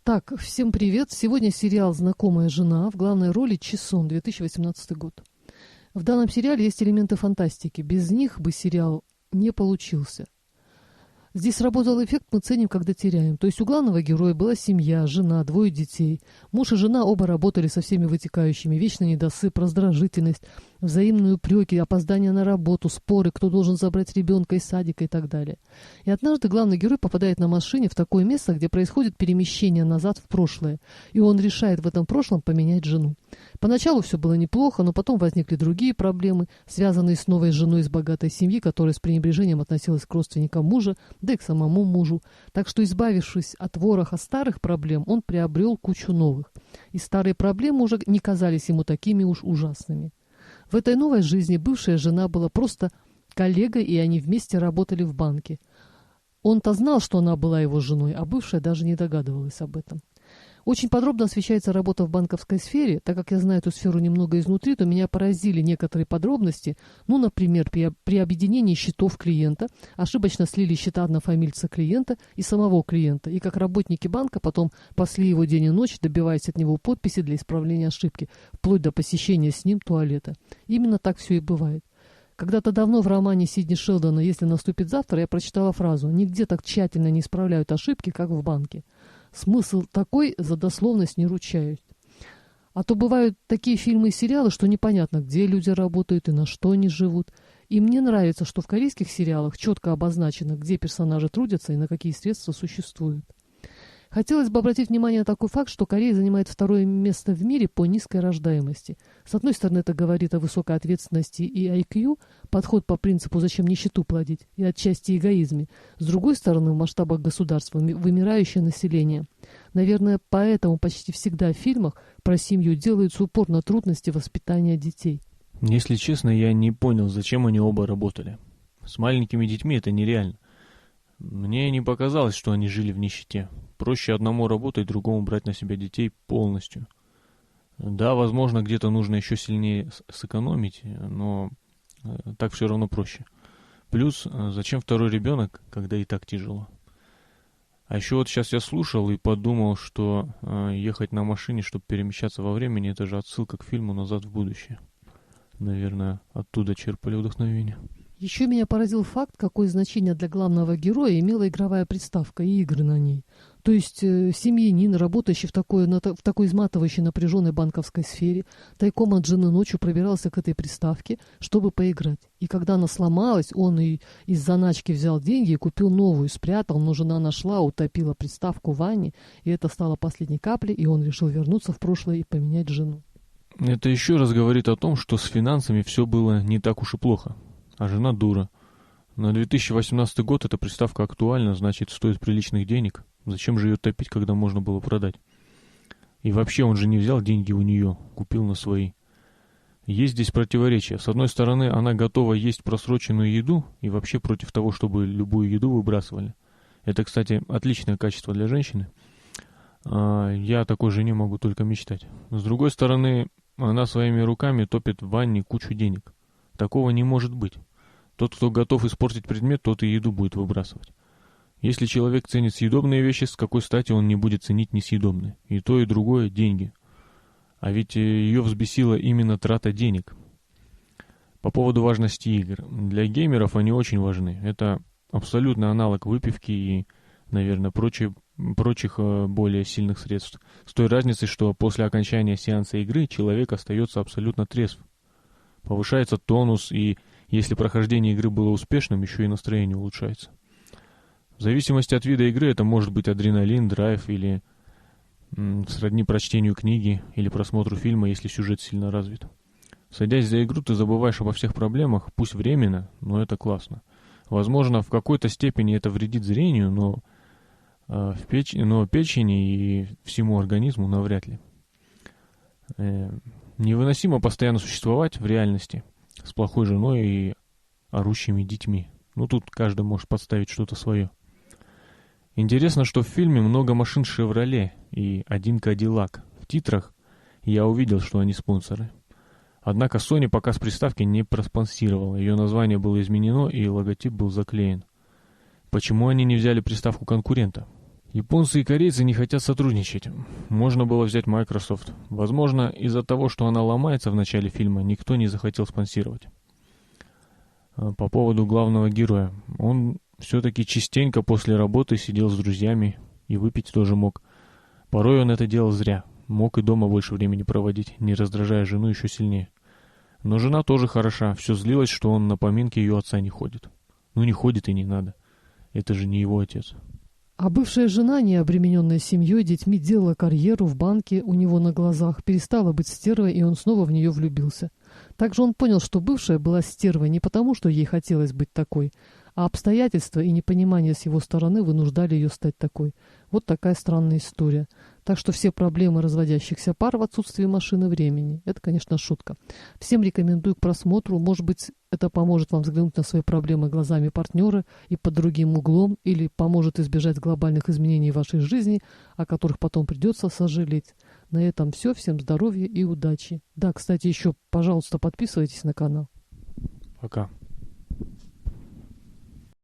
Так, всем привет. Сегодня сериал «Знакомая жена». В главной роли Чесон, 2018 год. В данном сериале есть элементы фантастики. Без них бы сериал не получился. Здесь сработал эффект «мы ценим, когда теряем». То есть у главного героя была семья, жена, 2 детей. Муж и жена оба работали со всеми вытекающими. Вечный недосып, раздражительность, взаимные упреки, опоздание на работу, споры, кто должен забрать ребенка из садика и так далее. И однажды главный герой попадает на машине в такое место, где происходит перемещение назад в прошлое. И он решает в этом прошлом поменять жену. Поначалу все было неплохо, но потом возникли другие проблемы, связанные с новой женой из богатой семьи, которая с пренебрежением относилась к родственникам мужа, да и к самому мужу. Так что, избавившись от вороха старых проблем, он приобрел кучу новых. И старые проблемы уже не казались ему такими уж ужасными. В этой новой жизни бывшая жена была просто коллегой, и они вместе работали в банке. Он-то знал, что она была его женой, а бывшая даже не догадывалась об этом. Очень подробно освещается работа в банковской сфере. Так как я знаю эту сферу немного изнутри, то меня поразили некоторые подробности. Ну, например, при объединении счетов клиента ошибочно слили счета однофамильца клиента и самого клиента. И как работники банка потом пасли его день и ночь, добиваясь от него подписи для исправления ошибки, вплоть до посещения с ним туалета. Именно так все и бывает. Когда-то давно в романе Сидни Шелдона «Если наступит завтра» я прочитала фразу «Нигде так тщательно не исправляют ошибки, как в банке». Смысл такой, за дословность не ручаюсь. А то бывают такие фильмы и сериалы, что непонятно, где люди работают и на что они живут. И мне нравится, что в корейских сериалах четко обозначено, где персонажи трудятся и на какие средства существуют. Хотелось бы обратить внимание на такой факт, что Корея занимает 2-е место в мире по низкой рождаемости. С одной стороны, это говорит о высокой ответственности и IQ, подход по принципу «зачем нищету плодить» и отчасти эгоизме. С другой стороны, в масштабах государства вымирающее население. Наверное, поэтому почти всегда в фильмах про семью делается упор на трудности воспитания детей. Если честно, я не понял, зачем они оба работали. С маленькими детьми это нереально. Мне не показалось, что они жили в нищете. Проще одному работать, другому брать на себя детей полностью. Да, возможно, где-то нужно еще сильнее сэкономить, но так все равно проще. Плюс, зачем 2-й ребенок, когда и так тяжело? А еще вот сейчас я слушал и подумал, что ехать на машине, чтобы перемещаться во времени, это же отсылка к фильму «Назад в будущее». Наверное, оттуда черпали вдохновение. Еще меня поразил факт, какое значение для главного героя имела игровая приставка и игры на ней. То есть семьянин, работающий в такой изматывающей напряженной банковской сфере, тайком от жены ночью пробирался к этой приставке, чтобы поиграть. И когда она сломалась, он и из заначки взял деньги и купил новую, спрятал, но жена нашла, утопила приставку в ванне, и это стало последней каплей, и он решил вернуться в прошлое и поменять жену. Это еще раз говорит о том, что с финансами все было не так уж и плохо. А жена дура. На 2018 год эта приставка актуальна, значит, стоит приличных денег. Зачем же ее топить, когда можно было продать? И вообще он же не взял деньги у нее, купил на свои. Есть здесь противоречие. С одной стороны, она готова есть просроченную еду и вообще против того, чтобы любую еду выбрасывали. Это, кстати, отличное качество для женщины. Я о такой жене могу только мечтать. С другой стороны, она своими руками топит в ванне кучу денег. Такого не может быть. Тот, кто готов испортить предмет, тот и еду будет выбрасывать. Если человек ценит съедобные вещи, с какой стати он не будет ценить несъедобные? И то, и другое – деньги. А ведь ее взбесила именно трата денег. По поводу важности игр. Для геймеров они очень важны. Это абсолютный аналог выпивки и, наверное, прочих более сильных средств. С той разницей, что после окончания сеанса игры человек остается абсолютно трезв. Повышается тонус, и если прохождение игры было успешным, еще и настроение улучшается. В зависимости от вида игры это может быть адреналин, драйв или сродни прочтению книги или просмотру фильма, если сюжет сильно развит. Садясь за игру, ты забываешь обо всех проблемах, пусть временно, но это классно. Возможно, в какой-то степени это вредит зрению, но печени и всему организму навряд ли. Невыносимо постоянно существовать в реальности с плохой женой и орущими детьми. Ну, тут каждый может подставить что-то свое. Интересно, что в фильме много машин «Шевроле» и один «Кадиллак». В титрах я увидел, что они спонсоры. Однако Sony показ приставки не проспонсировала. Ее название было изменено и логотип был заклеен. Почему они не взяли приставку конкурента? Японцы и корейцы не хотят сотрудничать. Можно было взять Microsoft. Возможно, из-за того, что она ломается в начале фильма, никто не захотел спонсировать. По поводу главного героя. Он все-таки частенько после работы сидел с друзьями и выпить тоже мог. Порой он это делал зря. Мог и дома больше времени проводить, не раздражая жену еще сильнее. Но жена тоже хороша. Все злилась, что он на поминки ее отца не ходит. Ну не ходит и не надо. Это же не его отец. А бывшая жена, не обремененная семьей, детьми, делала карьеру в банке у него на глазах, перестала быть стервой, и он снова в нее влюбился. Также он понял, что бывшая была стервой не потому, что ей хотелось быть такой, а обстоятельства и непонимание с его стороны вынуждали ее стать такой. Вот такая странная история. Так что все проблемы разводящихся пар в отсутствии машины времени. Это, конечно, шутка. Всем рекомендую к просмотру. Может быть, это поможет вам взглянуть на свои проблемы глазами партнера и под другим углом, или поможет избежать глобальных изменений в вашей жизни, о которых потом придется сожалеть. На этом все. Всем здоровья и удачи. Да, кстати, еще, пожалуйста, подписывайтесь на канал. Пока.